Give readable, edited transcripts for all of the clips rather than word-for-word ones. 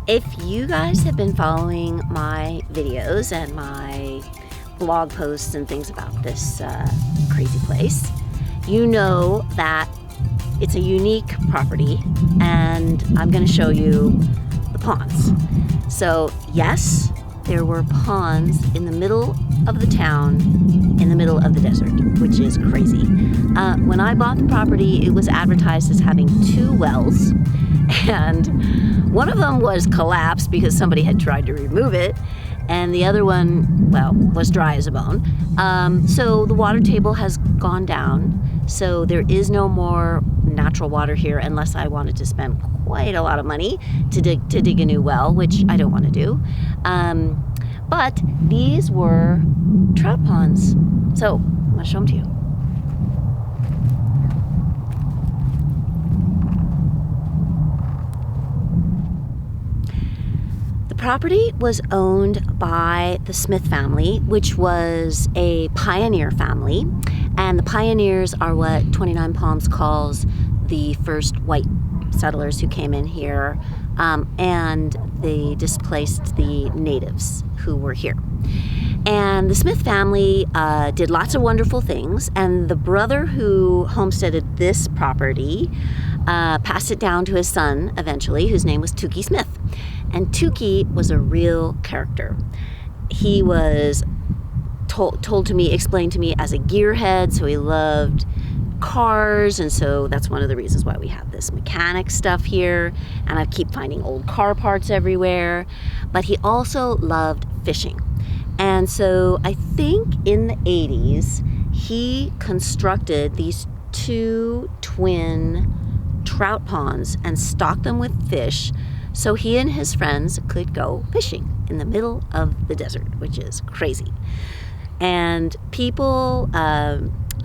If you guys have been following my videos and my blog posts and things about this crazy place, you know that it's a unique property, and I'm going to show you the ponds. So yes, there were ponds in the middle of the town, in the middle of the desert, which is crazy. When I bought the property, it was advertised as having 2 wells, and one of them was collapsed because somebody had tried to remove it, and the other one, well, was dry as a bone. So the water table has gone down, so there is no more natural water here unless I wanted to spend quite a lot of money to dig a new well, which I don't want to do. But these were trout ponds. So I'm going to show them to you. The property was owned by the Smith family, which was a pioneer family. And the pioneers are what 29 Palms calls the first white settlers who came in here, and they displaced the natives who were here. And the Smith family did lots of wonderful things, and the brother who homesteaded this property passed it down to his son eventually, whose name was Tookie Smith. And Tookie was a real character. He was explained to me as a gearhead, so he loved cars, and so that's one of the reasons why we have this mechanic stuff here, and I keep finding old car parts everywhere. But he also loved fishing, and so I think in the 80s he constructed these 2 twin trout ponds and stocked them with fish so he and his friends could go fishing in the middle of the desert, which is crazy. And people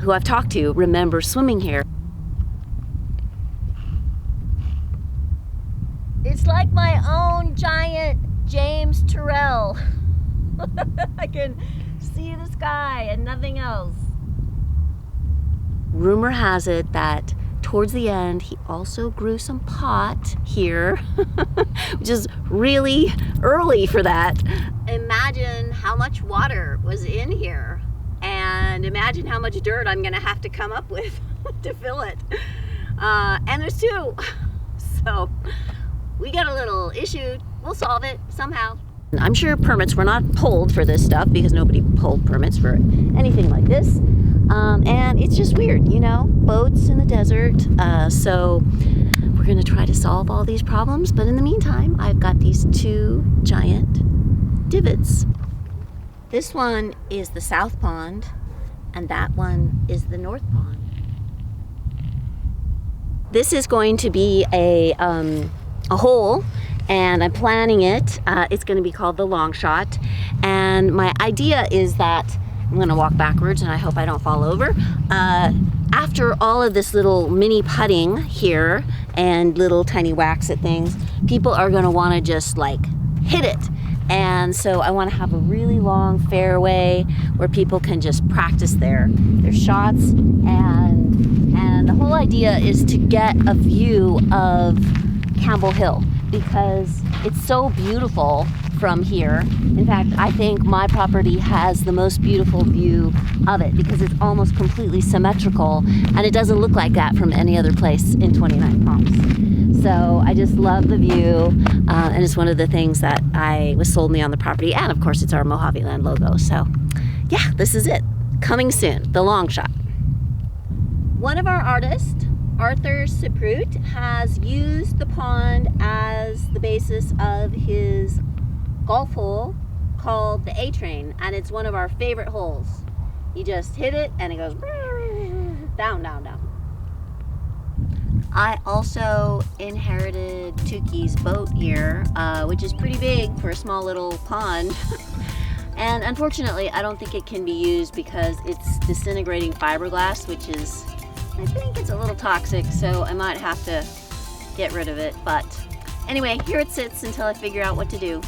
who I've talked to remember swimming here. It's like my own giant James Turrell. I can see the sky and nothing else. Rumor has it that towards the end, he also grew some pot here, which is really early for that. Imagine how much water was in here, and imagine how much dirt I'm gonna have to come up with to fill it. And there's 2, so we got a little issue. We'll solve it somehow. I'm sure permits were not pulled for this stuff because nobody pulled permits for anything like this. And it's just weird, you know, boats in the desert. So we're gonna try to solve all these problems. But in the meantime, I've got these 2 giant divots. This one is the South Pond, and that one is the North Pond. This is going to be a hole, and I'm planning it. It's going to be called the Long Shot, and my idea is that I'm going to walk backwards, and I hope I don't fall over. After all of this little mini putting here and little tiny whacks at things, people are going to want to just like hit it. And so I want to have a really long fairway where people can just practice their shots, and the whole idea is to get a view of Campbell Hill because it's so beautiful from here. In fact, I think my property has the most beautiful view of it because it's almost completely symmetrical, and it doesn't look like that from any other place in 29 Palms. So I just love the view, and it's one of the things that was sold me on the property, and of course it's our Mojaveland logo. So yeah, this is it. Coming soon, the Long Shot. One of our artists, Arthur Siprut, has used the pond as the basis of his golf hole called the A-Train, and it's one of our favorite holes. You just hit it and it goes down, down, down. I also inherited Tookie's boat here, which is pretty big for a small little pond. And unfortunately, I don't think it can be used because it's disintegrating fiberglass, which is, I think it's a little toxic, so I might have to get rid of it. But anyway, here it sits until I figure out what to do.